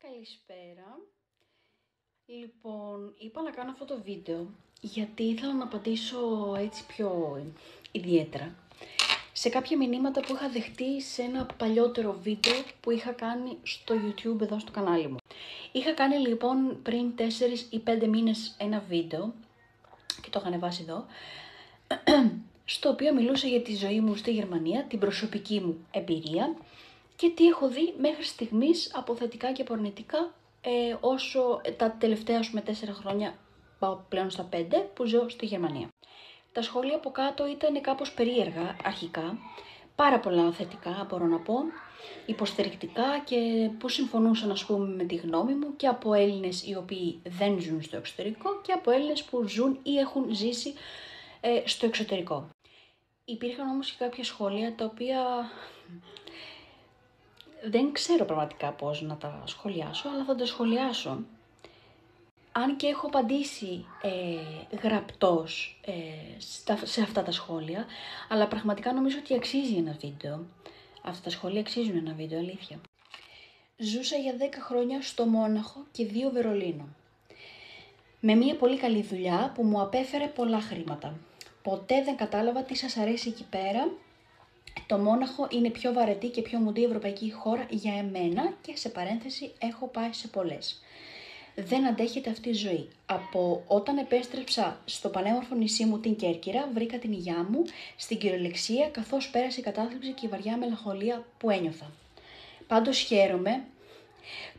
Καλησπέρα. Λοιπόν, είπα να κάνω αυτό το βίντεο γιατί ήθελα να απαντήσω έτσι πιο ιδιαίτερα σε κάποια μηνύματα που είχα δεχτεί σε ένα παλιότερο βίντεο που είχα κάνει στο YouTube εδώ στο κανάλι μου. Είχα κάνει λοιπόν πριν 4 ή 5 μήνες ένα βίντεο και το είχα ανεβάσει εδώ, στο οποίο μιλούσα για τη ζωή μου στη Γερμανία, την προσωπική μου εμπειρία και τι έχω δει μέχρι στιγμής από θετικά και από αρνητικά, όσο τα τελευταία 4 χρόνια, πάω πλέον στα 5, που ζω στη Γερμανία. Τα σχόλια από κάτω ήταν κάπως περίεργα αρχικά, πάρα πολλά θετικά μπορώ να πω, υποστηρικτικά και που συμφωνούσαν ας πούμε με τη γνώμη μου και από Έλληνες οι οποίοι δεν ζουν στο εξωτερικό και από Έλληνες που ζουν ή έχουν ζήσει στο εξωτερικό. Υπήρχαν όμως και κάποια σχόλια τα οποία δεν ξέρω πραγματικά πώς να τα σχολιάσω, αλλά θα τα σχολιάσω. Αν και έχω απαντήσει γραπτός σε αυτά τα σχόλια, αλλά πραγματικά νομίζω ότι αξίζει ένα βίντεο. Αυτά τα σχόλια αξίζουν ένα βίντεο, αλήθεια. Ζούσα για 10 χρόνια στο Μόναχο και 2 Βερολίνο. Με μια πολύ καλή δουλειά που μου απέφερε πολλά χρήματα. Ποτέ δεν κατάλαβα τι σας αρέσει εκεί πέρα. Το Μόναχο είναι πιο βαρετή και πιο μουντή ευρωπαϊκή χώρα για εμένα και σε παρένθεση έχω πάει σε πολλές. Δεν αντέχεται αυτή η ζωή. Από όταν επέστρεψα στο πανέμορφο νησί μου την Κέρκυρα, βρήκα την υγειά μου στην κυριολεξία καθώς πέρασε η κατάθλιψη και η βαριά μελαγχολία που ένιωθα. Πάντως χαίρομαι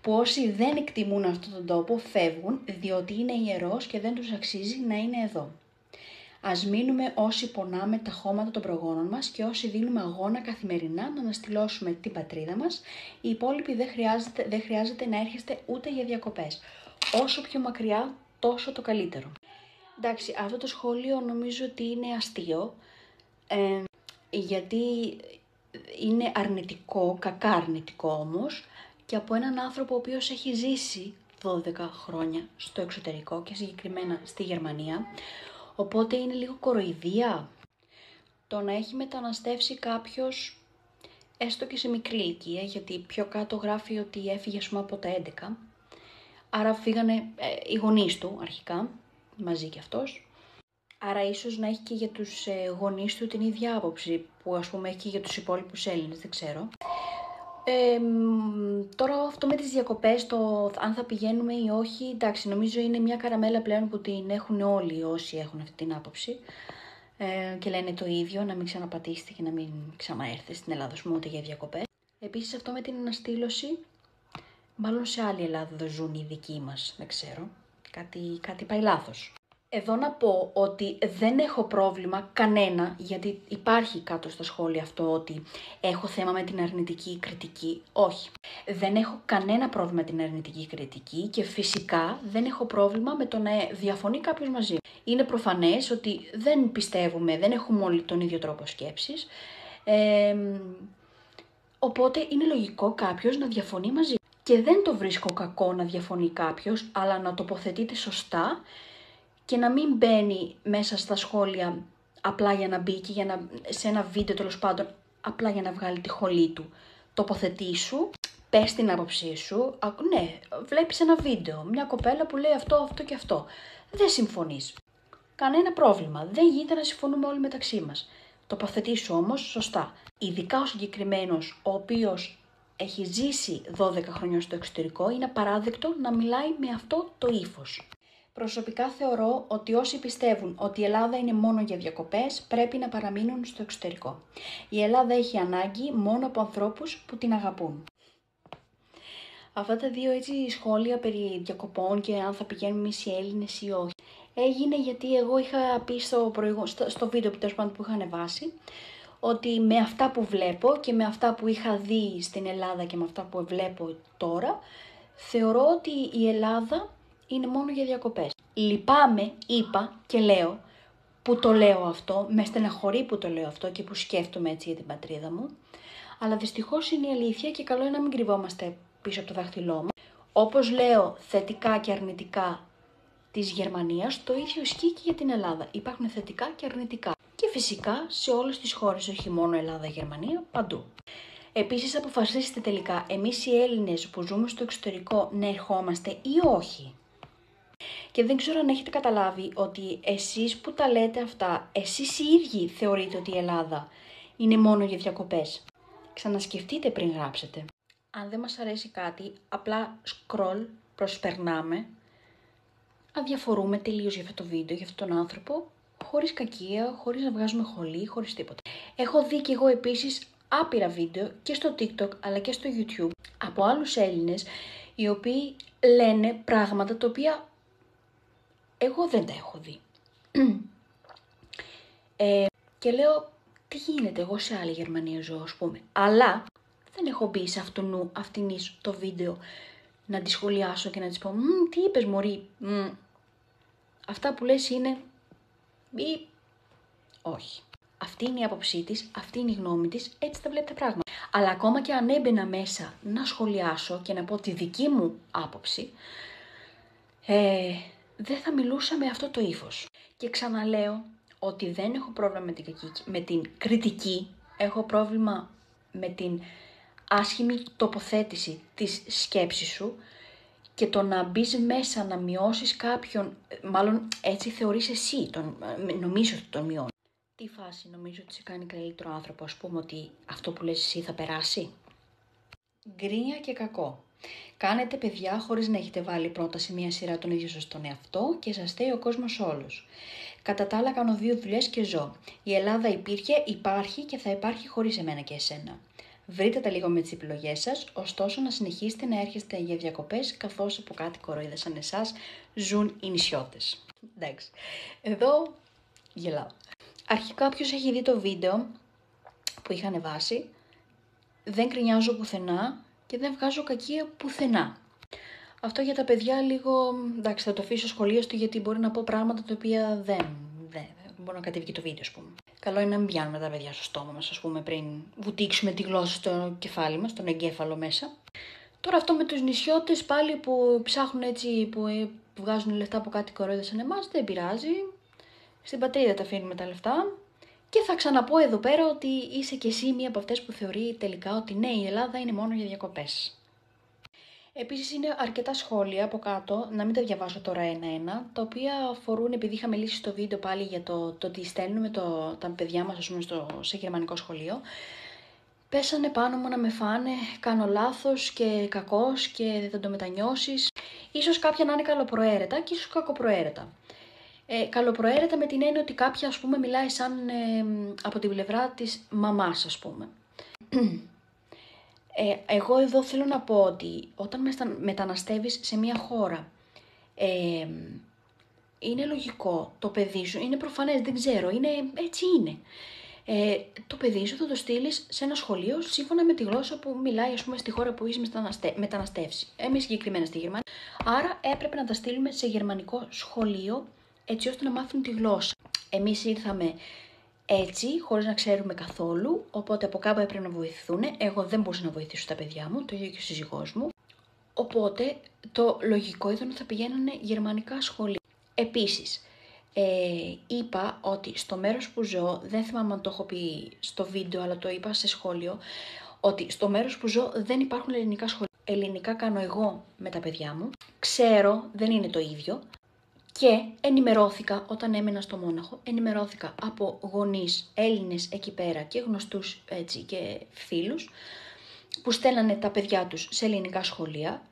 που όσοι δεν εκτιμούν αυτόν τον τόπο φεύγουν διότι είναι ιερός και δεν τους αξίζει να είναι εδώ. Ας μείνουμε όσοι πονάμε τα χώματα των προγόνων μας και όσοι δίνουμε αγώνα καθημερινά να αναστηλώσουμε την πατρίδα μας. Οι υπόλοιποι δεν χρειάζεται να έρχεστε ούτε για διακοπές. Όσο πιο μακριά, τόσο το καλύτερο. Εντάξει, αυτό το σχόλιο νομίζω ότι είναι αστείο, γιατί είναι αρνητικό, κακά αρνητικό όμως, και από έναν άνθρωπο ο οποίος έχει ζήσει 12 χρόνια στο εξωτερικό και συγκεκριμένα στη Γερμανία. Οπότε είναι λίγο κοροϊδία το να έχει μεταναστεύσει κάποιος έστω και σε μικρή ηλικία, γιατί πιο κάτω γράφει ότι έφυγε ας πούμε από τα 11. Άρα φύγανε οι γονείς του αρχικά, μαζί κι αυτός. Άρα ίσως να έχει και για τους γονείς του την ίδια άποψη που ας πούμε έχει και για τους υπόλοιπους Έλληνες, δεν ξέρω. Τώρα αυτό με τις διακοπές, το αν θα πηγαίνουμε ή όχι, εντάξει, νομίζω είναι μια καραμέλα πλέον που την έχουν όλοι όσοι έχουν αυτή την άποψη και λένε το ίδιο, να μην ξαναπατήσετε και να μην ξαναέρθετε στην Ελλάδα, ας πούμε, ούτε για διακοπές. Επίσης αυτό με την αναστήλωση, μάλλον σε άλλη Ελλάδα δεν ζουν οι δικοί μας, δεν ξέρω, κάτι πάει λάθος. Εδώ να πω ότι δεν έχω πρόβλημα κανένα, γιατί υπάρχει κάτω στα σχόλια αυτό ότι έχω θέμα με την αρνητική κριτική. Όχι. Δεν έχω κανένα πρόβλημα με την αρνητική κριτική και φυσικά δεν έχω πρόβλημα με το να διαφωνεί κάποιος μαζί μου. Είναι προφανές ότι δεν πιστεύουμε, δεν έχουμε όλοι τον ίδιο τρόπο σκέψης, οπότε είναι λογικό κάποιος να διαφωνεί μαζί μου. Και δεν το βρίσκω κακό να διαφωνεί κάποιος, αλλά να τοποθετείται σωστά και να μην μπαίνει μέσα στα σχόλια απλά για να μπει και σε ένα βίντεο τέλος πάντων απλά για να βγάλει τη χολή του. Τοποθετήσου, πες την άποψή σου. Ναι, βλέπεις ένα βίντεο, μια κοπέλα που λέει αυτό και αυτό. Δεν συμφωνείς. Κανένα πρόβλημα. Δεν γίνεται να συμφωνούμε όλοι μεταξύ μας. Τοποθετήσου όμως σωστά. Ειδικά ο συγκεκριμένος, ο οποίος έχει ζήσει 12 χρόνια στο εξωτερικό, είναι απαράδεκτο να μιλάει με αυτό το ύφος. Προσωπικά θεωρώ ότι όσοι πιστεύουν ότι η Ελλάδα είναι μόνο για διακοπές πρέπει να παραμείνουν στο εξωτερικό. Η Ελλάδα έχει ανάγκη μόνο από ανθρώπους που την αγαπούν. Αυτά τα δύο έτσι σχόλια περί διακοπών και αν θα πηγαίνουμε εμείς οι Έλληνες ή όχι, έγινε γιατί εγώ είχα πει στο βίντεο που είχα ανεβάσει ότι με αυτά που βλέπω και με αυτά που είχα δει στην Ελλάδα και με αυτά που βλέπω τώρα, θεωρώ ότι η Ελλάδα είναι μόνο για διακοπές. Λυπάμαι, είπα και λέω, που το λέω αυτό, με στεναχωρεί που το λέω αυτό και που σκέφτομαι έτσι για την πατρίδα μου, αλλά δυστυχώς είναι η αλήθεια και καλό είναι να μην κρυβόμαστε πίσω από το δάχτυλό μας. Όπως λέω θετικά και αρνητικά της Γερμανίας, το ίδιο ισχύει και για την Ελλάδα. Υπάρχουν θετικά και αρνητικά. Και φυσικά σε όλες τις χώρες, όχι μόνο Ελλάδα, Γερμανία, παντού. Επίσης αποφασίστε τελικά εμείς οι Έλληνες που ζούμε στο εξωτερικό να ερχόμαστε ή όχι. Και δεν ξέρω αν έχετε καταλάβει ότι εσείς που τα λέτε αυτά, εσείς οι ίδιοι θεωρείτε ότι η Ελλάδα είναι μόνο για διακοπές. Ξανασκεφτείτε πριν γράψετε. Αν δεν μας αρέσει κάτι, απλά scroll, προσπερνάμε, αδιαφορούμε τελείως για αυτό το βίντεο, για αυτόν τον άνθρωπο, χωρίς κακία, χωρίς να βγάζουμε χολή, χωρίς τίποτα. Έχω δει και εγώ επίσης άπειρα βίντεο και στο TikTok αλλά και στο YouTube από άλλους Έλληνες οι οποίοι λένε πράγματα τα οποία εγώ δεν τα έχω δει. Και λέω, τι γίνεται, εγώ σε άλλη Γερμανία ζω, ας πούμε. Αλλά δεν έχω μπει σε αυτήν το βίντεο να τη σχολιάσω και να της πω, τι είπες μωρή, αυτά που λες είναι ή όχι. Αυτή είναι η άποψή της, αυτή είναι η γνώμη της, έτσι τα βλέπει τα πράγματα. Αλλά ακόμα και αν έμπαινα μέσα να σχολιάσω και να πω τη δική μου άποψη, δεν θα μιλούσα με αυτό το ύφος. Και ξαναλέω ότι δεν έχω πρόβλημα με την κριτική, έχω πρόβλημα με την άσχημη τοποθέτηση της σκέψης σου και το να μπεις μέσα να μειώσεις κάποιον, μάλλον έτσι θεωρείς εσύ, νομίζω ότι τον μειώνει. Τι φάση, νομίζω ότι σε κάνει καλύτερο άνθρωπο, ας πούμε ότι αυτό που λες εσύ θα περάσει. Γκρίνια και κακό. Κάνετε παιδιά χωρίς να έχετε βάλει πρώτα σε μία σειρά τον ίδιο σας τον εαυτό και σας στέει ο κόσμος όλος. Κατά τα άλλα κάνω 2 δουλειές και ζω. Η Ελλάδα υπήρχε, υπάρχει και θα υπάρχει χωρίς εμένα και εσένα. Βρείτε τα λίγο με τις επιλογές σας, ωστόσο να συνεχίσετε να έρχεστε για διακοπές καθώς από κάτι κοροϊδές σαν εσάς ζουν οι νησιώτες. Εντάξει, εδώ γελάω. Αρχικά όποιος έχει δει το βίντεο που είχα ανεβάσει, δεν κρινιάζω πουθενά και δεν βγάζω κακία πουθενά. Αυτό για τα παιδιά λίγο, εντάξει, θα το αφήσω σχολίαστο γιατί μπορεί να πω πράγματα τα οποία δεν μπορεί να κατέβει και το βίντεο, ας πούμε. Καλό είναι να μην πιάνουμε τα παιδιά στο στόμα μας, ας πούμε, πριν βουτήξουμε τη γλώσσα στο κεφάλι μας, στον εγκέφαλο μέσα. Τώρα αυτό με τους νησιώτες πάλι που ψάχνουν έτσι, που βγάζουν λεφτά από κάτι κορόιδες σαν εμάς, δεν πειράζει. Στην πατρίδα τα αφήνουμε τα λεφτά. Και θα ξαναπώ εδώ πέρα ότι είσαι κι εσύ μία από αυτές που θεωρεί τελικά ότι ναι, η Ελλάδα είναι μόνο για διακοπές. Επίσης είναι αρκετά σχόλια από κάτω, να μην τα διαβάσω τώρα ένα-ένα, τα οποία αφορούν, επειδή είχα μιλήσει στο βίντεο πάλι για το ότι στέλνουμε τα παιδιά μας, ας πούμε, σε γερμανικό σχολείο. Πέσανε πάνω μου να με φάνε, κάνω λάθος και κακός και δεν το μετανιώσεις. Ίσως κάποια να είναι καλοπροαίρετα και ίσως κακοπροαίρετα. Καλοπροαίρετα με την έννοια ότι κάποια, ας πούμε, μιλάει σαν από την πλευρά της μαμάς, ας πούμε. Εγώ εδώ θέλω να πω ότι όταν μεταναστεύεις σε μια χώρα, είναι λογικό το παιδί σου, είναι προφανές, δεν ξέρω, έτσι είναι. Το παιδί σου θα το στείλεις σε ένα σχολείο σύμφωνα με τη γλώσσα που μιλάει, ας πούμε, στη χώρα που είσαι μεταναστεύσει. Εμείς συγκεκριμένα στη Γερμανία. Άρα έπρεπε να τα στείλουμε σε γερμανικό σχολείο, έτσι ώστε να μάθουν τη γλώσσα. Εμείς ήρθαμε έτσι, χωρίς να ξέρουμε καθόλου, οπότε από κάπου έπρεπε να βοηθηθούν. Εγώ δεν μπορούσα να βοηθήσω τα παιδιά μου, το ίδιο και ο σύζυγός μου. Οπότε το λογικό ήταν ότι θα πηγαίνανε γερμανικά σχολεία. Επίσης, είπα ότι στο μέρος που ζω, δεν θυμάμαι αν το έχω πει στο βίντεο, αλλά το είπα σε σχόλιο, ότι στο μέρος που ζω δεν υπάρχουν ελληνικά σχολεία. Ελληνικά κάνω εγώ με τα παιδιά μου. Ξέρω, δεν είναι το ίδιο. Και ενημερώθηκα όταν έμενα στο Μόναχο, ενημερώθηκα από γονείς Έλληνες εκεί πέρα και γνωστούς έτσι και φίλους που στέλνανε τα παιδιά τους σε ελληνικά σχολεία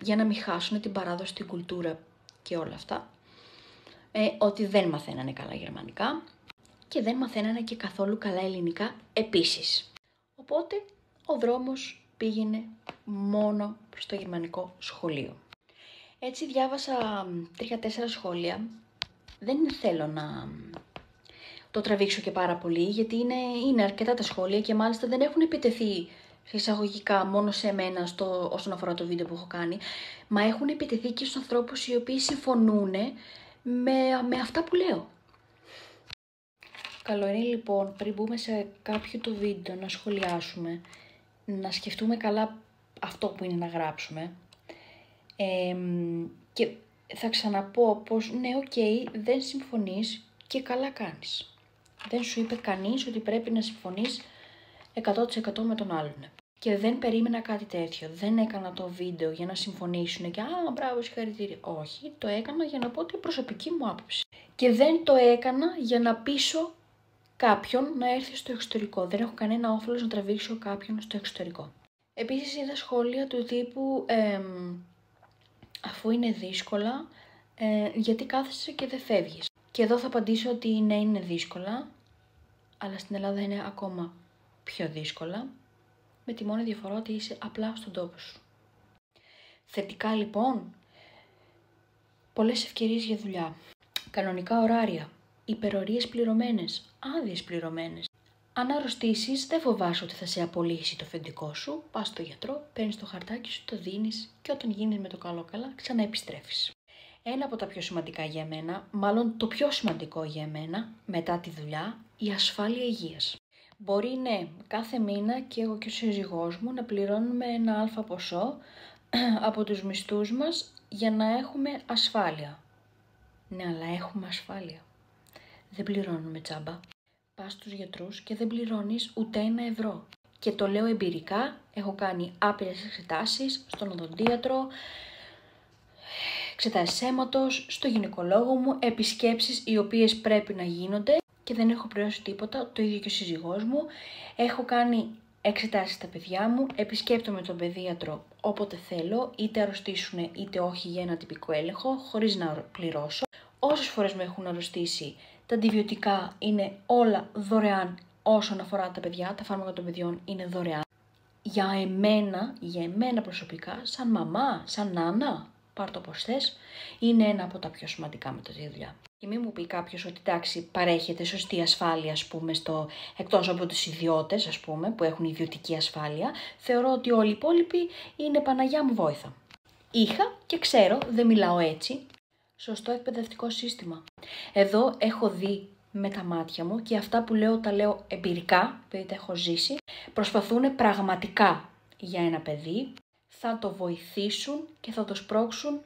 για να μην χάσουν την παράδοση, την κουλτούρα και όλα αυτά. Ότι δεν μαθαίνανε καλά γερμανικά και δεν μαθαίνανε και καθόλου καλά ελληνικά επίσης. Οπότε ο δρόμος πήγαινε μόνο προς το γερμανικό σχολείο. Έτσι διάβασα 3-4 σχόλια. Δεν θέλω να το τραβήξω και πάρα πολύ, γιατί είναι αρκετά τα σχόλια και μάλιστα δεν έχουν επιτεθεί εισαγωγικά μόνο σε μένα όσον αφορά το βίντεο που έχω κάνει, μα έχουν επιτεθεί και στους ανθρώπους οι οποίοι συμφωνούν με αυτά που λέω. Καλό είναι λοιπόν πριν μπούμε σε κάποιο το βίντεο να σχολιάσουμε, να σκεφτούμε καλά αυτό που είναι να γράψουμε. Και θα ξαναπώ πως ναι, δεν συμφωνείς και καλά κάνεις. Δεν σου είπε κανείς ότι πρέπει να συμφωνείς 100% με τον άλλον. Και δεν περίμενα κάτι τέτοιο. Δεν έκανα το βίντεο για να συμφωνήσουν και μπράβο, συγχαρητήρια. Όχι, το έκανα για να πω την προσωπική μου άποψη. Και δεν το έκανα για να πείσω κάποιον να έρθει στο εξωτερικό. Δεν έχω κανένα όφελος να τραβήξω κάποιον στο εξωτερικό. Επίσης είδα σχόλια του τύπου αφού είναι δύσκολα, γιατί κάθεσαι και δεν φεύγεις. Και εδώ θα απαντήσω ότι ναι, είναι δύσκολα, αλλά στην Ελλάδα είναι ακόμα πιο δύσκολα, με τη μόνη διαφορά ότι είσαι απλά στον τόπο σου. Θετικά λοιπόν, πολλές ευκαιρίες για δουλειά, κανονικά ωράρια, υπερορίες πληρωμένες, άδειες πληρωμένες. Αν αρρωστήσεις, δεν φοβάσαι ότι θα σε απολύσει το αφεντικό σου, πας στο γιατρό, παίρνεις το χαρτάκι σου, το δίνεις και όταν γίνεις με το καλό καλά, ξανά επιστρέφεις. Ένα από τα πιο σημαντικά για μένα, μάλλον το πιο σημαντικό για μένα, μετά τη δουλειά, η ασφάλεια υγείας. Μπορεί ναι, κάθε μήνα και εγώ και ο σύζυγός μου να πληρώνουμε ένα αλφα ποσό από τους μισθούς μας για να έχουμε ασφάλεια. Ναι, αλλά έχουμε ασφάλεια. Δεν πληρώνουμε τσάμπα. Πας στους γιατρούς και δεν πληρώνεις ούτε €1. Και το λέω εμπειρικά, έχω κάνει άπειρες εξετάσεις στον οδοντίατρο, εξετάσεις αίματος, στο γυναικολόγο μου, επισκέψεις οι οποίες πρέπει να γίνονται και δεν έχω πληρώσει τίποτα, το ίδιο και ο σύζυγός μου. Έχω κάνει εξετάσεις στα παιδιά μου, επισκέπτομαι τον παιδίατρο όποτε θέλω, είτε αρρωστήσουν είτε όχι για ένα τυπικό έλεγχο, χωρίς να πληρώσω. Όσες φορές με έχουν αρρωστήσει, τα αντιβιωτικά είναι όλα δωρεάν όσον αφορά τα παιδιά, τα φάρμακα των παιδιών είναι δωρεάν. Για εμένα προσωπικά, σαν μαμά, σαν νάνα, πάρ' το πως θες, είναι ένα από τα πιο σημαντικά με τη δουλειά. Και μην μου πει κάποιος ότι εντάξει παρέχεται σωστή ασφάλεια, ας πούμε, εκτός από τους ιδιώτες, ας πούμε, που έχουν ιδιωτική ασφάλεια, θεωρώ ότι όλοι οι υπόλοιποι είναι Παναγιά μου βόηθα. Είχα και ξέρω, δεν μιλάω έτσι, σωστό εκπαιδευτικό σύστημα. Εδώ έχω δει με τα μάτια μου και αυτά που λέω τα λέω εμπειρικά, επειδή τα έχω ζήσει, προσπαθούν πραγματικά για ένα παιδί, θα το βοηθήσουν και θα το σπρώξουν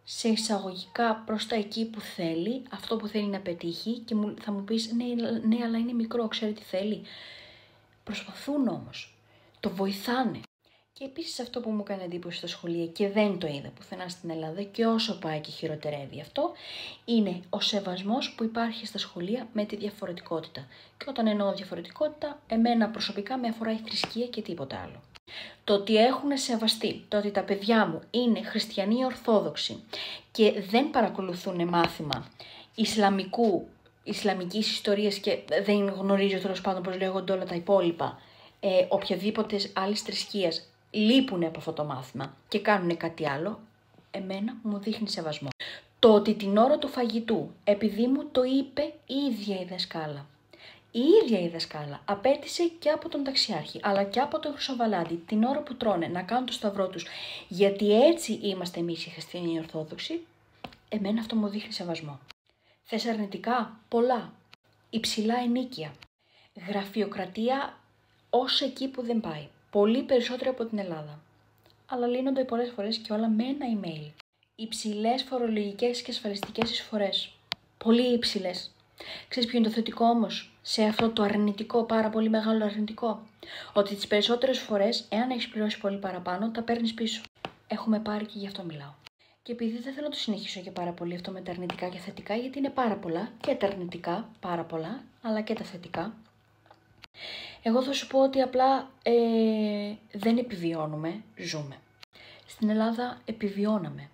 σε εισαγωγικά προς τα εκεί που θέλει, αυτό που θέλει να πετύχει και θα μου πεις ναι αλλά είναι μικρό, ξέρει τι θέλει. Προσπαθούν όμως, το βοηθάνε. Και επίσης αυτό που μου έκανε εντύπωση στα σχολεία και δεν το είδα πουθενά στην Ελλάδα και όσο πάει και χειροτερεύει αυτό, είναι ο σεβασμός που υπάρχει στα σχολεία με τη διαφορετικότητα. Και όταν εννοώ διαφορετικότητα, εμένα προσωπικά με αφορά η θρησκεία και τίποτα άλλο. Το ότι έχουν σεβαστεί, το ότι τα παιδιά μου είναι χριστιανοί ορθόδοξοι και δεν παρακολουθούν μάθημα ισλαμικής ιστορίας και δεν γνωρίζω τέλος πάντων πώς λέγονται όλα τα υπόλοιπα, οποιαδήποτε άλλης θρησκείας λείπουν από αυτό το μάθημα και κάνουν κάτι άλλο, εμένα μου δείχνει σεβασμό. Το ότι την ώρα του φαγητού, επειδή μου το είπε η ίδια η δασκάλα, η δασκάλα απέτησε και από τον ταξιάρχη, αλλά και από τον Χρυσοβαλάντη, την ώρα που τρώνε να κάνουν το σταυρό τους, γιατί έτσι είμαστε εμείς οι χριστιανοί ορθόδοξοι, εμένα αυτό μου δείχνει σεβασμό. Θες αρνητικά, πολλά. Υψηλά ενίκεια. Γραφειοκρατία ως εκεί που δεν πάει. Πολύ περισσότερο από την Ελλάδα. Αλλά λύνονται πολλές φορές και όλα με ένα email. Υψηλές φορολογικές και ασφαλιστικές εισφορές. Πολύ υψηλές. Ξέρεις ποιο είναι το θετικό όμως σε αυτό το αρνητικό, πάρα πολύ μεγάλο αρνητικό? Ότι τις περισσότερες φορές, εάν έχεις πληρώσει πολύ παραπάνω, τα παίρνεις πίσω. Έχουμε πάρει και γι' αυτό μιλάω. Και επειδή δεν θέλω να το συνεχίσω και πάρα πολύ αυτό με τα αρνητικά και θετικά, γιατί είναι πάρα πολλά και τα αρνητικά, πάρα πολλά, αλλά και τα θετικά. Εγώ θα σου πω ότι απλά δεν επιβιώνουμε, ζούμε. Στην Ελλάδα επιβιώναμε.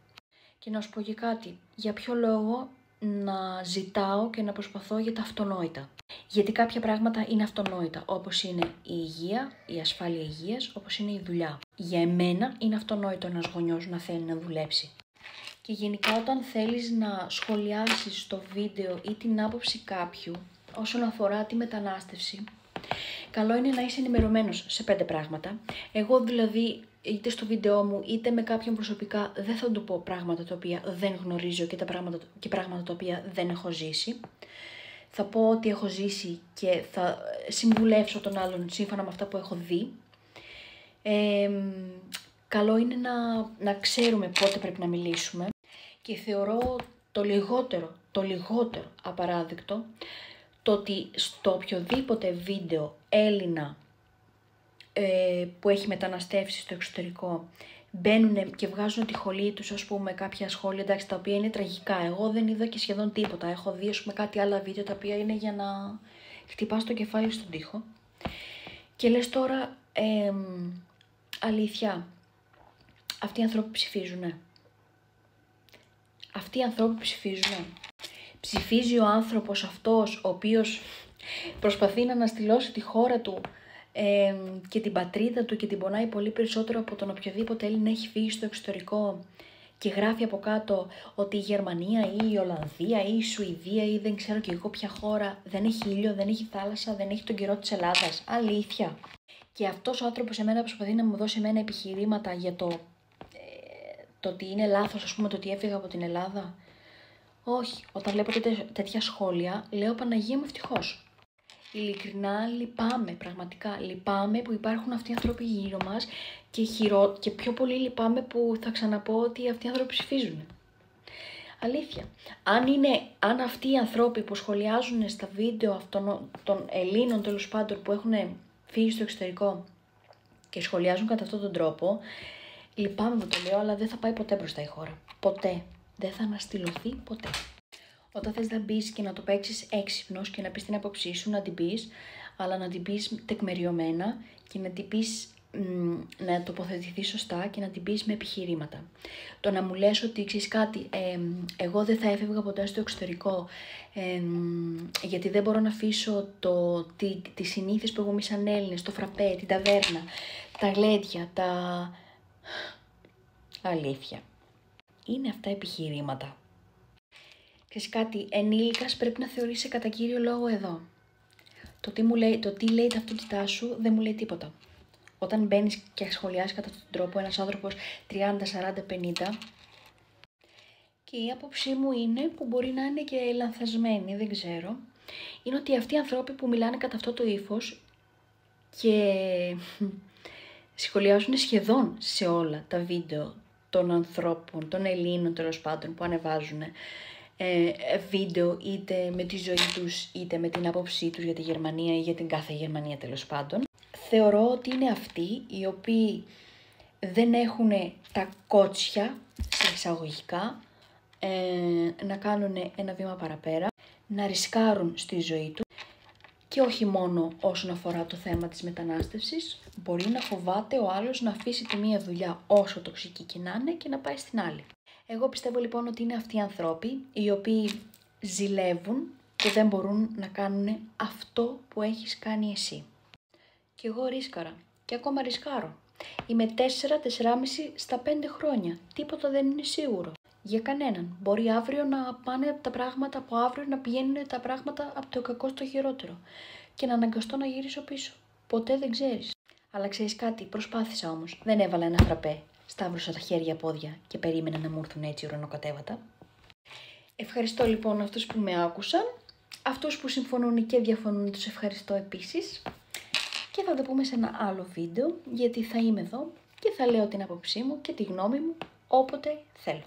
Και να σου πω και κάτι, για ποιο λόγο να ζητάω και να προσπαθώ για τα αυτονόητα. Γιατί κάποια πράγματα είναι αυτονόητα, όπως είναι η υγεία, η ασφάλεια υγείας, όπως είναι η δουλειά. Για εμένα είναι αυτονόητο ένας γονιός να θέλει να δουλέψει. Και γενικά όταν θέλεις να σχολιάσεις το βίντεο ή την άποψη κάποιου όσον αφορά τη μετανάστευση, καλό είναι να είσαι ενημερωμένος σε 5 πράγματα. Εγώ δηλαδή είτε στο βίντεό μου είτε με κάποιον προσωπικά δεν θα του πω πράγματα τα οποία δεν γνωρίζω και πράγματα τα οποία δεν έχω ζήσει. Θα πω ότι έχω ζήσει και θα συμβουλεύσω τον άλλον σύμφωνα με αυτά που έχω δει. Καλό είναι να ξέρουμε πότε πρέπει να μιλήσουμε και θεωρώ το λιγότερο απαράδεκτο το ότι στο οποιοδήποτε βίντεο Έλληνα που έχει μεταναστεύσει στο εξωτερικό, μπαίνουν και βγάζουν τη χολή τους, ας πούμε, κάποια σχόλια, εντάξει, τα οποία είναι τραγικά. Εγώ δεν είδα και σχεδόν τίποτα. Έχω δει, ας πούμε, κάτι άλλα βίντεο, τα οποία είναι για να χτυπάς το κεφάλι στον τοίχο. Και λες τώρα, αλήθεια, αυτοί οι άνθρωποι ψηφίζουνε. Αυτοί οι άνθρωποι ψηφίζουνε. Ψηφίζει ο άνθρωπος αυτός, ο οποίος προσπαθεί να αναστηλώσει τη χώρα του και την πατρίδα του και την πονάει πολύ περισσότερο από τον οποιοδήποτε Έλληνα έχει φύγει στο εξωτερικό και γράφει από κάτω ότι η Γερμανία ή η Ολλανδία ή η Σουηδία ή δεν ξέρω και εγώ ποια χώρα δεν έχει ήλιο, δεν έχει θάλασσα, δεν έχει τον καιρό της Ελλάδας. Αλήθεια. Και αυτός ο άνθρωπος εμένα προσπαθεί να μου δώσει εμένα επιχειρήματα για το ότι είναι λάθος, ας πούμε, το ότι έφυγα από την Ελλάδα. Όχι, όταν βλέπω τέτοια σχόλια, λέω Παναγία μου ευτυχώς. Ειλικρινά λυπάμαι, πραγματικά λυπάμαι που υπάρχουν αυτοί οι άνθρωποι γύρω μας και πιο πολύ λυπάμαι που θα ξαναπώ ότι αυτοί οι άνθρωποι ψηφίζουν. Αλήθεια. Αν αυτοί οι άνθρωποι που σχολιάζουν στα βίντεο αυτών των Ελλήνων τέλος πάντων που έχουν φύγει στο εξωτερικό και σχολιάζουν κατά αυτόν τον τρόπο, λυπάμαι που το λέω, αλλά δεν θα πάει ποτέ μπροστά η χώρα. Ποτέ. Δεν θα αναστηλωθεί ποτέ. Όταν θες να μπεις και να το παίξεις έξυπνος και να πεις την άποψή σου, να την πεις, αλλά να την πεις τεκμεριωμένα και να την πεις, να τοποθετηθεί σωστά και να την πεις με επιχειρήματα. Το να μου λες ότι ξέρεις κάτι, εγώ δεν θα έφευγα ποτέ στο εξωτερικό, γιατί δεν μπορώ να αφήσω τις συνήθειες που έχουμε σαν Έλληνες, το φραπέ, την ταβέρνα, τα γλέντια, Αλήθεια. Είναι αυτά επιχειρήματα. Ξέρεις κάτι, ενήλικας πρέπει να θεωρείσαι κατά κύριο λόγο εδώ. Το τι λέει η ταυτότητά σου δεν μου λέει τίποτα. Όταν μπαίνεις και σχολιάζεις κατά αυτόν τον τρόπο ένας άνθρωπος 30, 40, 50, και η άποψή μου είναι, που μπορεί να είναι και λανθασμένη, δεν ξέρω, είναι ότι αυτοί οι άνθρωποι που μιλάνε κατά αυτό το ύφος και σχολιάζουν σχεδόν σε όλα τα βίντεο των ανθρώπων, των Ελλήνων τέλος πάντων που ανεβάζουν βίντεο είτε με τη ζωή τους είτε με την άποψή τους για τη Γερμανία ή για την κάθε Γερμανία τέλος πάντων. Θεωρώ ότι είναι αυτοί οι οποίοι δεν έχουν τα κότσια, σε εισαγωγικά, να κάνουν ένα βήμα παραπέρα, να ρισκάρουν στη ζωή τους και όχι μόνο όσον αφορά το θέμα της μετανάστευσης. Μπορεί να φοβάται ο άλλος να αφήσει τη μία δουλειά όσο τοξική και να είναι και να πάει στην άλλη. Εγώ πιστεύω λοιπόν ότι είναι αυτοί οι άνθρωποι οι οποίοι ζηλεύουν και δεν μπορούν να κάνουν αυτό που έχεις κάνει εσύ. Και εγώ ρίσκαρα και ακόμα ρισκάρω. Είμαι 4-4,5 στα 5 χρόνια. Τίποτα δεν είναι σίγουρο. Για κανέναν. Μπορεί αύριο να πάνε τα πράγματα από αύριο, να πηγαίνουν τα πράγματα από το κακό στο χειρότερο. Και να αναγκαστώ να γυρίσω πίσω. Ποτέ δεν ξέρεις. Αλλά ξέρεις κάτι, προσπάθησα όμως. Δεν έβαλα ένα φραπέ. Σταύρωσα τα χέρια πόδια και περίμενα να μου έρθουν έτσι ουρανοκατέβατα. Ευχαριστώ λοιπόν αυτούς που με άκουσαν. Αυτούς που συμφωνούν και διαφωνούν τους ευχαριστώ επίσης. Και θα το πούμε σε ένα άλλο βίντεο, γιατί θα είμαι εδώ και θα λέω την άποψή μου και τη γνώμη μου όποτε θέλω.